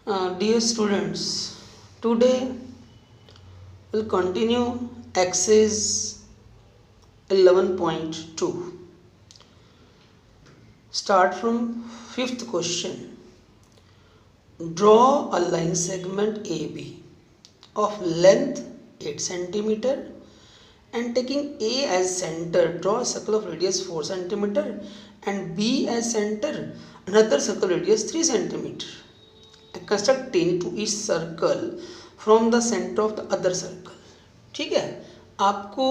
Dear students, today we'll continue exercise 11.2. Start from fifth question. Draw a line segment AB of length 8 centimeter and taking A as center, draw a circle of radius 4 centimeter and B as center, another circle radius 3 centimeter. Construct 10 to each circle from the center of the other circle. ठीक है, आपको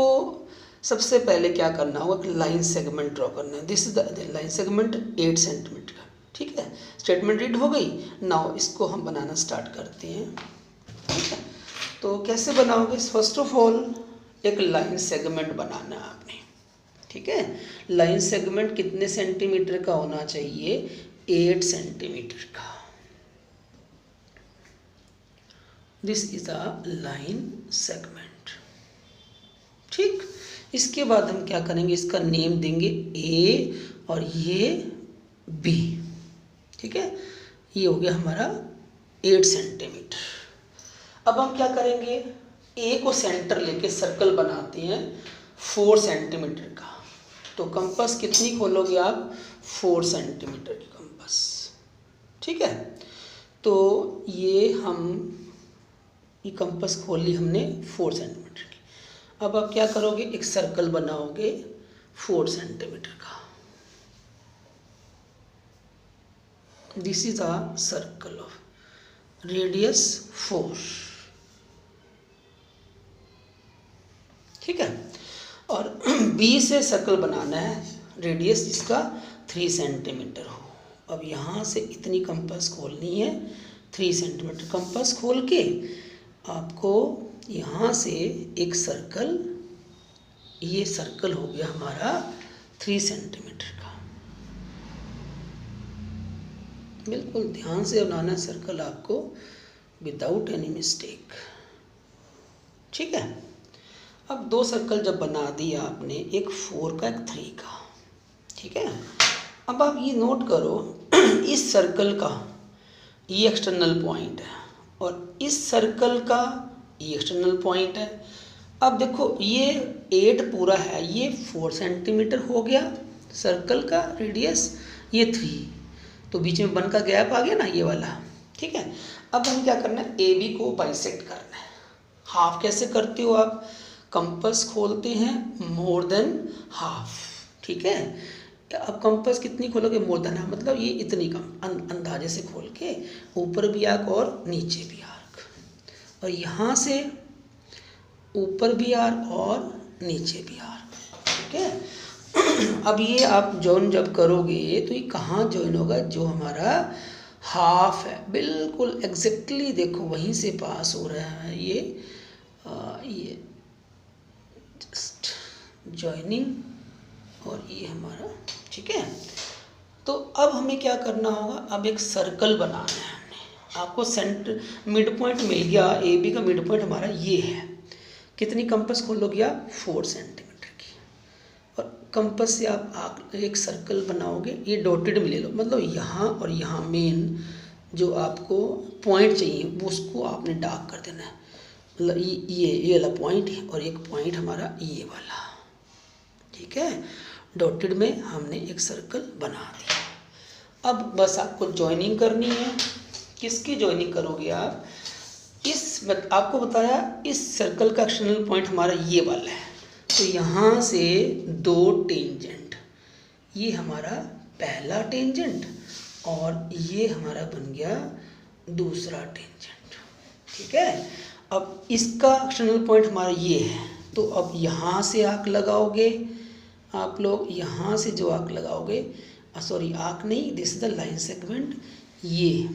सबसे पहले क्या करना होगा, line segment draw करना है. This is the line segment 8 centimetre का. ठीक है, स्टेटमेंट रीड हो गई. नाउ इसको हम बनाना स्टार्ट करते हैं. ठीक है, तो कैसे बनाओगे? फर्स्ट ऑफ ऑल एक लाइन सेगमेंट बनाना है आपने. ठीक है, लाइन सेगमेंट कितने सेंटीमीटर का होना चाहिए? 8 सेंटीमीटर का. This is a line segment. ठीक, इसके बाद हम क्या करेंगे, इसका नेम देंगे ए और ये बी. ठीक है, ये हो गया हमारा 8 सेंटीमीटर. अब हम क्या करेंगे, ए को सेंटर लेके सर्कल बनाते हैं 4 सेंटीमीटर का. तो कंपास कितनी खोलोगे आप? 4 सेंटीमीटर की कंपास. ठीक है, तो ये कंपास खोल ली हमने 4 सेंटीमीटर की. अब आप क्या करोगे, एक सर्कल बनाओगे 4 सेंटीमीटर का. This is a circle of radius 4. ठीक है, और बी से सर्कल बनाना है, रेडियस इसका 3 सेंटीमीटर हो. अब यहाँ से इतनी कंपास खोलनी है 3 सेंटीमीटर. कंपास खोल के आपको यहाँ से एक सर्कल, ये सर्कल हो गया हमारा 3 सेंटीमीटर का. बिल्कुल ध्यान से बनाना सर्कल आपको, विदाउट एनी मिस्टेक. ठीक है, अब 2 सर्कल जब बना दिया आपने, एक 4 का एक 3 का. ठीक है, अब आप ये नोट करो इस सर्कल का ये एक्सटर्नल पॉइंट है और इस सर्कल का ये एक्सटर्नल पॉइंट है. अब देखो ये 8 पूरा है, ये 4 सेंटीमीटर हो गया सर्कल का रेडियस, ये 3, तो बीच में 1 का गैप आ गया ना, ये वाला. ठीक है, अब हम क्या करना है, ए बी को बाइसेक्ट करना है. हाफ कैसे करते हो आप? कंपास खोलते हैं मोर देन हाफ. ठीक है, अब कंपास कितनी खोलोगे? मोर देन हाफ, मतलब ये इतनी कम अंदाजे से खोल के ऊपर भी आर्क और नीचे भी आर्क, और यहाँ से ऊपर भी आर्क और नीचे भी आर्क. ठीक है, अब ये आप जॉइन जब करोगे तो ये कहाँ जॉइन होगा? जो हमारा हाफ है, बिल्कुल एग्जैक्टली देखो वहीं से पास हो रहा है ये जस्ट जॉइनिंग, और ये हमारा. ठीक है, तो अब हमें क्या करना होगा, अब एक सर्कल बनाना है हमने. आपको सेंटर मिड पॉइंट मिल गया, ए बी का मिड पॉइंट हमारा ये है. कितनी कंपास खोलोगे आप? 4 सेंटीमीटर की. और कंपास से आप एक सर्कल बनाओगे, ये डॉटेड में ले लो, मतलब यहाँ और यहाँ मेन जो आपको पॉइंट चाहिए वो उसको आपने डार्क कर देना है. मतलब ये वाला पॉइंट है और एक पॉइंट हमारा ये वाला. ठीक है, डॉटेड में हमने एक सर्कल बना दिया. अब बस आपको जॉइनिंग करनी है. किसकी जॉइनिंग करोगे आप? आपको बताया इस सर्कल का एक्सटर्नल पॉइंट हमारा ये वाला है, तो यहाँ से 2 टेंजेंट, ये हमारा पहला टेंजेंट और ये हमारा बन गया दूसरा टेंजेंट. ठीक है, अब इसका एक्सटर्नल पॉइंट हमारा ये है, तो अब यहाँ से आर्क लगाओगे आप लोग, यहाँ से जो आर्क लगाओगे, सॉरी आर्क नहीं, this is the line segment ये.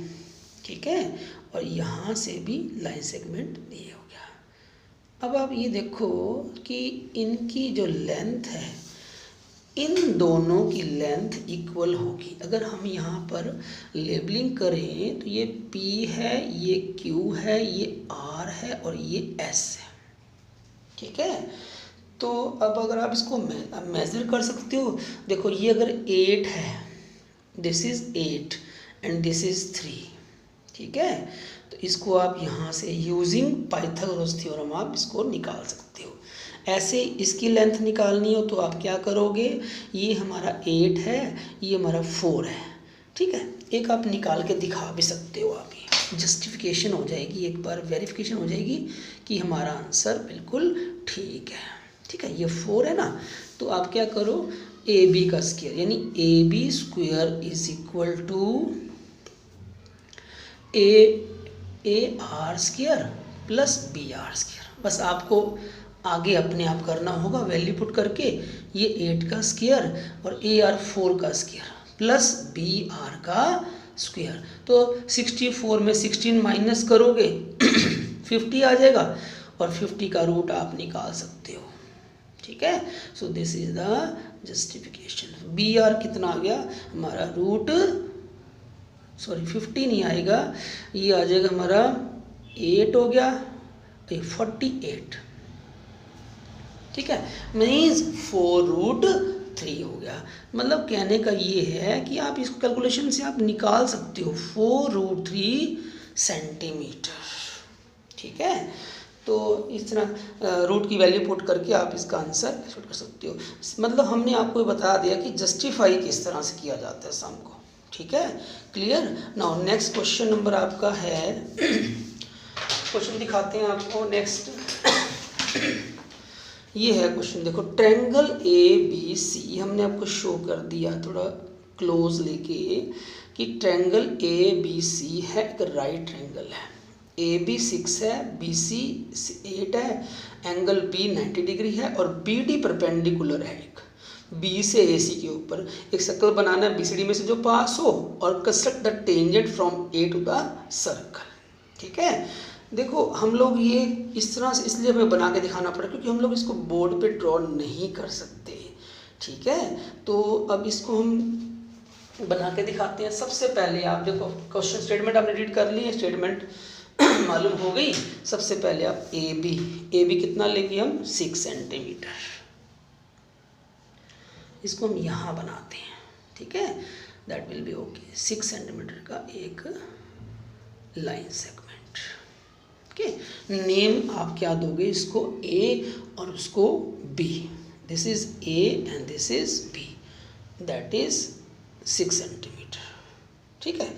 ठीक है, और यहाँ से भी लाइन सेगमेंट ये हो गया. अब आप ये देखो कि इनकी जो लेंथ है, इन दोनों की लेंथ इक्वल होगी. अगर हम यहाँ पर लेबलिंग करें तो ये P है, ये Q है, ये R है और ये S है. ठीक है, तो अब अगर आप इसको मेज़र कर सकते हो, देखो ये अगर 8 है, this is 8 and this is 3. ठीक है, तो इसको आप यहाँ से यूजिंग पाइथागोरस थ्योरम आप इसको निकाल सकते हो। ऐसे इसकी लेंथ निकालनी हो तो आप क्या करोगे, ये हमारा 8 है, ये हमारा 4 है, ठीक है। एक आप निकाल के दिखा भी सकते हो, आप ये जस्टिफिकेशन हो जाएगी, एक बार वेरिफिकेशन हो जाएगी कि हमारा आंसर बिल्कुल ठीक है, ठीक है। ये 4 है ना, तो आप क्या करो, ए बी का स्क्वायर यानी A B square is equal to A R square plus B R square. बस आपको आगे अपने आप करना होगा वैल्यू पुट करके, ये 8 का स्क्वायर और ए आर 4 का स्क्वायर प्लस बी आर का स्क्वायर। तो 64 में 16 माइनस करोगे 50 आ जाएगा और 50 का रूट आप निकाल सकते हो, ठीक है। So this is the justification. B R कितना आ गया हमारा रूट, सॉरी 50 नहीं आएगा, ये आ जाएगा हमारा 8 हो गया, 48, ठीक है, मीन्स 4√3 हो गया। मतलब कहने का ये है कि आप इसको कैलकुलेशन से आप निकाल सकते हो 4√3 सेंटीमीटर, ठीक है। तो इस तरह रूट की वैल्यू पुट करके आप इसका आंसर कैलकुलेट कर सकते हो। मतलब हमने आपको बता दिया कि जस्टिफाई किस तरह से किया जाता है सम को, ठीक है, clear. Now next question number आपका है, क्वेश्चन दिखाते हैं आपको नेक्स्ट। ये है क्वेश्चन, देखो ट्रायंगल ए बी सी, हमने आपको शो कर दिया थोड़ा क्लोज लेके कि ट्रायंगल ए बी सी है, एक राइट ट्रायंगल है, ए बी 6 है, बी सी 8 है, एंगल बी 90 डिग्री है और बी डी परपेंडिकुलर है, एक बी से ए सी के ऊपर एक सर्कल बनाना है बी सी डी में से जो पास हो, और construct the tangent from A to the circle, ठीक है। देखो हम लोग ये इस तरह से इसलिए हमें बना के दिखाना पड़ा क्योंकि हम लोग इसको बोर्ड पे ड्रॉ नहीं कर सकते, ठीक है। तो अब इसको हम बना के दिखाते हैं। सबसे पहले आप देखो क्वेश्चन स्टेटमेंट आपने रीड कर ली है, स्टेटमेंट मालूम हो गई। सबसे पहले आप ए बी कितना लेंगे हम 6 सेंटीमीटर, इसको हम यहाँ बनाते हैं, ठीक है, that will be okay. 6 centimetre का एक लाइन सेगमेंट, ओके। नेम आप क्या दोगे इसको, ए और उसको B, this is A and this is B, that is 6 centimetre, ठीक है।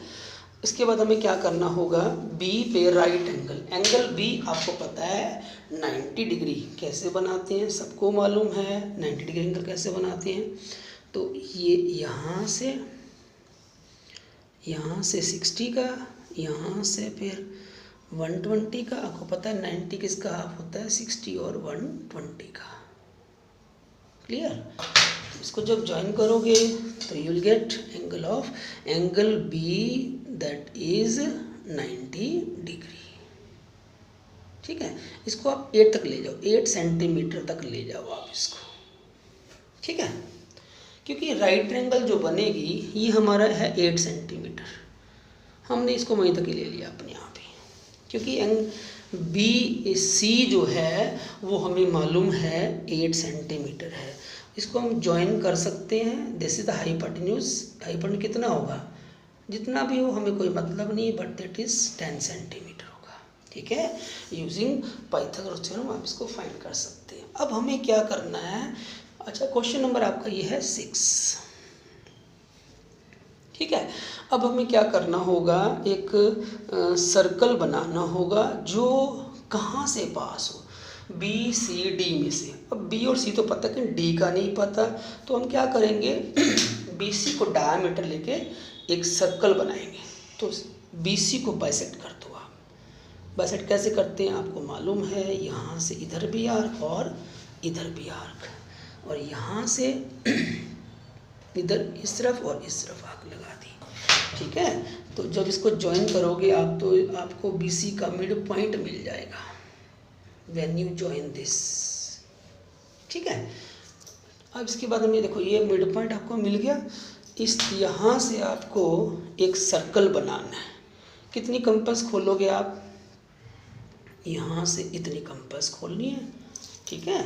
इसके बाद हमें क्या करना होगा, बी पे राइट एंगल बी आपको पता है 90 डिग्री कैसे बनाते हैं, सबको मालूम है 90 डिग्री एंगल कैसे बनाते हैं। तो ये यहाँ से 60 का, यहाँ से फिर 120 का, आपको पता है 90 किसका हाफ होता है 60 और 120 का, क्लियर। इसको जब ज्वाइन करोगे तो you will get angle of angle B that is 90 degree, ठीक है। इसको आप 8 तक ले जाओ, 8 सेंटीमीटर तक ले जाओ आप इसको, ठीक है, क्योंकि राइट ट्रायंगल जो बनेगी ये हमारा है 8 सेंटीमीटर, हमने इसको वहीं तक ही ले लिया अपने यहाँ पे, क्योंकि बी सी जो है वो हमें मालूम है 8 सेंटीमीटर है। इसको हम ज्वाइन कर सकते हैं, this is the hypotenuse, hypotenuse कितना होगा, जितना भी हो हमें कोई मतलब नहीं, बट दैट इज 10 सेंटीमीटर होगा, ठीक है। यूजिंग पाइथागोरस थ्योरम आप इसको फाइंड कर सकते हैं। अब हमें क्या करना है, अच्छा क्वेश्चन नंबर आपका ये है 6, ठीक है। अब हमें क्या करना होगा, एक सर्कल बनाना होगा जो कहाँ से पास हो, बी सी डी में से। अब बी और सी तो पता कि डी का नहीं पता, तो हम क्या करेंगे बी सी को डायमीटर लेके एक सर्कल बनाएंगे। तो बी सी को बाइसेक्ट कर दो आप, बाइसेक्ट कैसे करते हैं आपको मालूम है, यहाँ से इधर भी आर्क और इधर भी आर्क, और यहाँ से इधर इस तरफ और इस तरफ आर्क लगा दी, ठीक है। तो जब इसको ज्वाइन करोगे आप तो आपको बी सी का मिड पॉइंट मिल जाएगा व्हेन यू ज्वाइन दिस, ठीक है। अब इसके बाद हमें देखो ये मिड पॉइंट आपको मिल गया, इस यहाँ से आपको एक सर्कल बनाना है। कितनी कंपास खोलोगे आप, यहाँ से इतनी कंपास खोलनी है, ठीक है।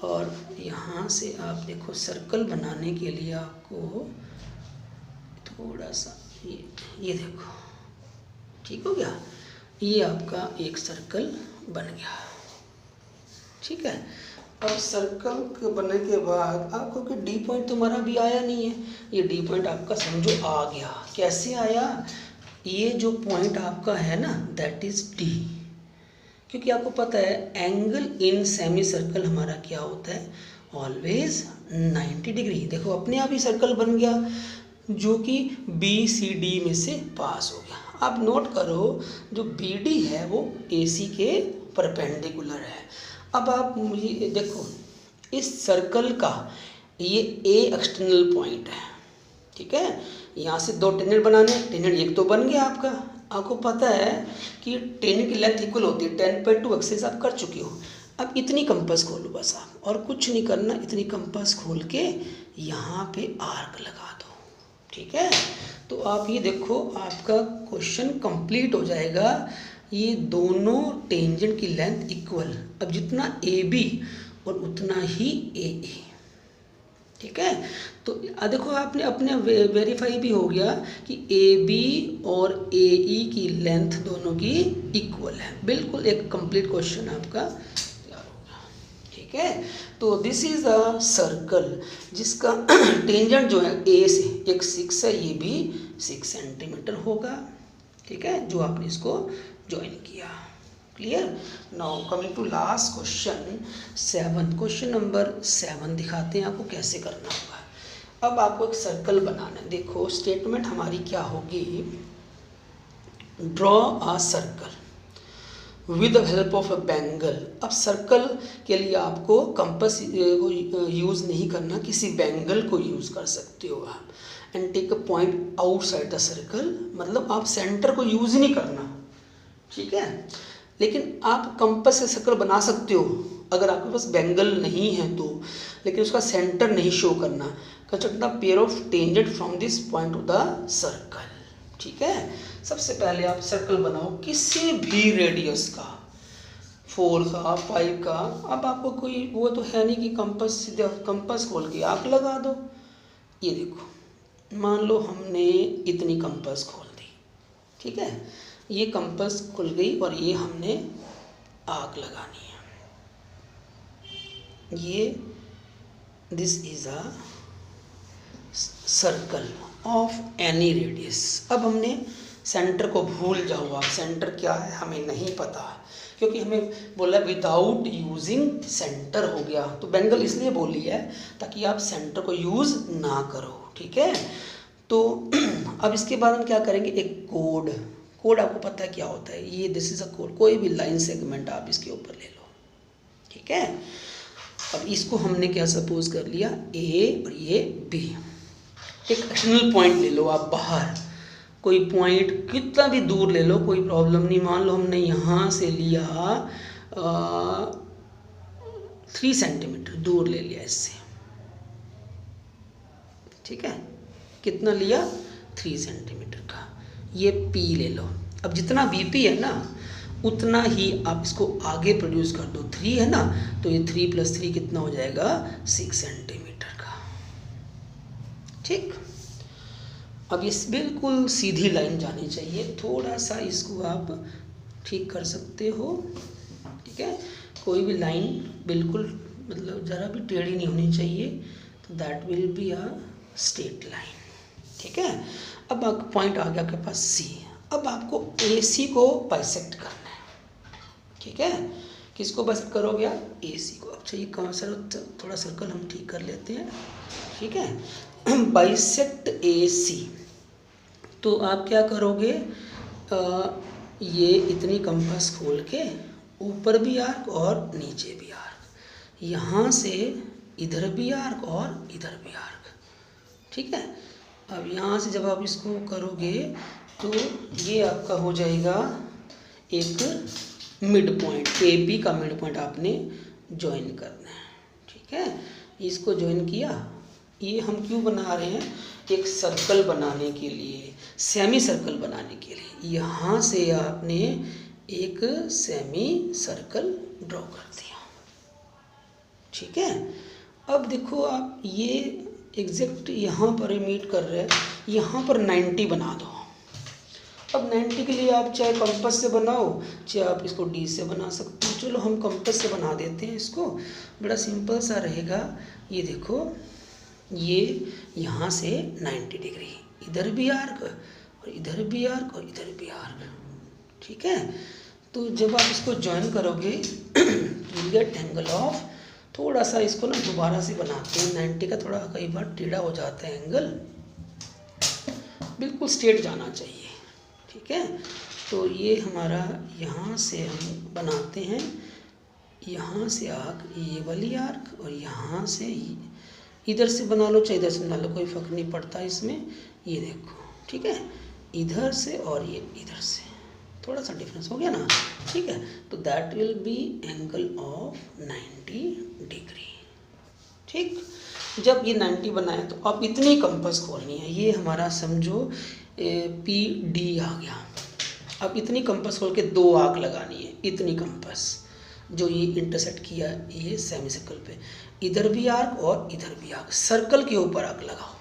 और यहाँ से आप देखो सर्कल बनाने के लिए आपको थोड़ा सा ये देखो, ठीक हो गया, ये आपका एक सर्कल बन गया। ठीक है, अब सर्कल के बनने के बाद आपको कि डी पॉइंट तुम्हारा भी आया नहीं है, ये डी पॉइंट आपका समझो आ गया। कैसे आया, ये जो पॉइंट आपका है ना दैट इज डी, क्योंकि आपको पता है एंगल इन सेमी सर्कल हमारा क्या होता है, ऑलवेज 90 डिग्री। देखो अपने आप ही सर्कल बन गया जो कि बी सी डी में से पास हो गया। आप नोट करो जो बी डी है वो ए सी के परपेंडिकुलर है। अब आप मुझे देखो इस सर्कल का ये ए एक्सटर्नल पॉइंट है, ठीक है, यहाँ से दो टेंजेंट बनाने, टेंजेंट एक तो बन गया आपका। आपको पता है कि टेंजेंट की लेंथ इक्वल होती है 10/2 एक्सेस आप कर चुके हो। अब इतनी कंपास खोलो बस आप, और कुछ नहीं करना, इतनी कंपास खोल के यहाँ पे आर्क लगा दो। ठीक है, तो आप ये देखो आपका क्वेश्चन कंप्लीट हो जाएगा। ये दोनों टेंजेंट की लेंथ इक्वल, अब जितना ए बी और उतना ही ए ए। ठीक है, तो देखो आपने अपने वेरीफाई भी हो गया कि ए बी और ए ई की लेंथ दोनों की इक्वल है। बिल्कुल एक कंप्लीट क्वेश्चन आपका तैयार हो गया। ठीक है, तो दिस इज अ सर्कल जिसका टेंजेंट जो है ए से एक 6 है, ये भी 6 सेंटीमीटर होगा। ठीक है, जो आपने इसको ज्वाइन किया। Clear, now coming to last question 7, question number 7 दिखाते हैं आपको कैसे करना होगा। अब आपको एक सर्कल बनाना है। देखो स्टेटमेंट हमारी क्या होगी, draw a circle with the help of a bangle. अब सर्कल के लिए आपको कंपास को यूज़ नहीं करना, किसी बैंगल को यूज़ कर सकते हो आप। And take a point outside the circle, मतलब आप सेंटर को यूज़ नहीं करना। ठीक है, लेकिन आप कंपास से सर्कल बना सकते हो अगर आपके पास बैंगल नहीं है तो, लेकिन उसका सेंटर नहीं शो करना। Construct the pair of tangent from this point two the circle. ठीक है, सबसे पहले आप सर्कल बनाओ किसी भी रेडियस का, 4 का 5 का। अब आपको कोई वो तो है नहीं कि कंपास सीधे कंपास खोल के आप लगा दो। ये देखो मान लो हमने इतनी कंपास खोल दी, ठीक है, ये कंपास खुल गई और ये हमने आग लगानी है। ये this is a circle of any radius. अब हमने सेंटर को भूल जाओ आप, सेंटर क्या है हमें नहीं पता, क्योंकि हमें बोला विदाउट यूजिंग सेंटर हो गया, तो बैंगल इसलिए बोली है ताकि आप सेंटर को यूज़ ना करो। ठीक है, तो अब इसके बाद हम क्या करेंगे, एक कोड आपको पता है क्या होता है, ये दिस इज अ कोड। कोई भी लाइन सेगमेंट आप इसके ऊपर ले लो। ठीक है, अब इसको हमने क्या सपोज कर लिया, ए और ये बी। एक एक्सटर्नल पॉइंट ले लो आप बाहर, कोई पॉइंट कितना भी दूर ले लो, कोई प्रॉब्लम नहीं। मान लो हमने यहाँ से लिया 3 सेंटीमीटर दूर ले लिया इससे। ठीक है, कितना लिया, 3 सेंटीमीटर का। ये P ले लो। अब जितना VP है ना उतना ही आप इसको आगे प्रोड्यूस कर दो। 3 है ना, तो ये 3 + 3 कितना हो जाएगा, 6 सेंटीमीटर का। ठीक, अब ये बिल्कुल सीधी लाइन जानी चाहिए, थोड़ा सा इसको आप ठीक कर सकते हो। ठीक है, कोई भी लाइन बिल्कुल मतलब ज़रा भी टेढ़ी नहीं होनी चाहिए, तो that will be a straight line. ठीक है, अब आपका पॉइंट आ गया आपके पास C। अब आपको AC को बाइसेक्ट करना है। ठीक है, किसको बाइसेक्ट करोगे आप, AC को। अब चाहिए कौन सा, थोड़ा सर्कल हम ठीक कर लेते हैं। ठीक है, बाइसेक्ट AC। तो आप क्या करोगे, ये इतनी कंपास खोल के ऊपर भी आर्क और नीचे भी आर्क, यहाँ से इधर भी आर्क और इधर भी आर्क। ठीक है, अब यहाँ से जब आप इसको करोगे तो ये आपका हो जाएगा एक मिड पॉइंट, ए बी का मिड पॉइंट आपने ज्वाइन करना है। ठीक है, इसको ज्वाइन किया। ये हम क्यों बना रहे हैं, एक सर्कल बनाने के लिए, सेमी सर्कल बनाने के लिए। यहाँ से आपने एक सेमी सर्कल ड्रॉ कर दिया। ठीक है, अब देखो आप ये एग्जैक्ट यहाँ पर मीट कर रहे हैं, यहाँ पर 90 बना दो। अब 90 के लिए आप चाहे कंपास से बनाओ, चाहे आप इसको डी से बना सकते हो। चलो हम कंपास से बना देते हैं इसको, बड़ा सिंपल सा रहेगा। ये देखो, ये यहाँ से 90 डिग्री, इधर भी आर्क और इधर भी आर्क और इधर भी आर्क, ठीक है। तो जब आप इसको ज्वाइन करोगे यू गेट एंगल ऑफ, थोड़ा सा इसको ना दोबारा से बनाते हैं, 90 का थोड़ा कई बार टेढ़ा हो जाता है एंगल, बिल्कुल स्ट्रेट जाना चाहिए, ठीक है। तो ये हमारा यहाँ से हम बनाते हैं, यहाँ से आर्क, ये वाली आर्क, और यहाँ से इधर से बना लो चाहे इधर से बना लो, कोई फ़र्क नहीं पड़ता इसमें। ये देखो, ठीक है, इधर से और ये इधर से थोड़ा सा डिफरेंस हो गया ना, ठीक है। तो that will be angle of 90 degree, ठीक। जब ये 90 बनाए तो अब इतनी कंपास खोलनी है, ये हमारा समझो पी डी आ गया। अब इतनी कंपास खोल के 2 आर्क लगानी है, इतनी कंपास जो ये इंटरसेक्ट किया ये सेमी सर्कल पे, इधर भी आर्क और इधर भी आर्क, सर्कल के ऊपर आर्क लगाओ,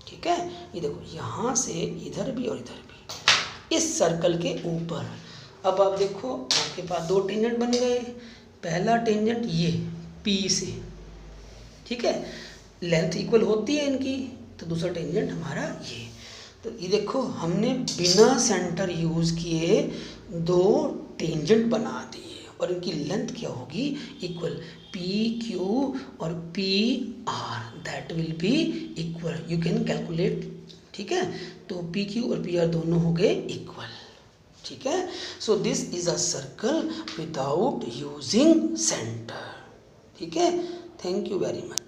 ठीक है। ये देखो, यहाँ से इधर भी और इधर भी, इस सर्कल के ऊपर। अब आप देखो, आपके पास 2 टेंजेंट बन गए। पहला टेंजेंट ये पी से, ठीक है, लेंथ इक्वल होती है इनकी, तो दूसरा टेंजेंट हमारा ये। तो ये देखो, हमने बिना सेंटर यूज़ किए 2 टेंजेंट बना दिए, और इनकी लेंथ क्या होगी, इक्वल, पी क्यू और P R, that will be equal, you can calculate, ठीक है। तो पी क्यू और पी आर दोनों हो गए इक्वल, ठीक है। So this is a circle without using centre, ठीक है। Thank you very much.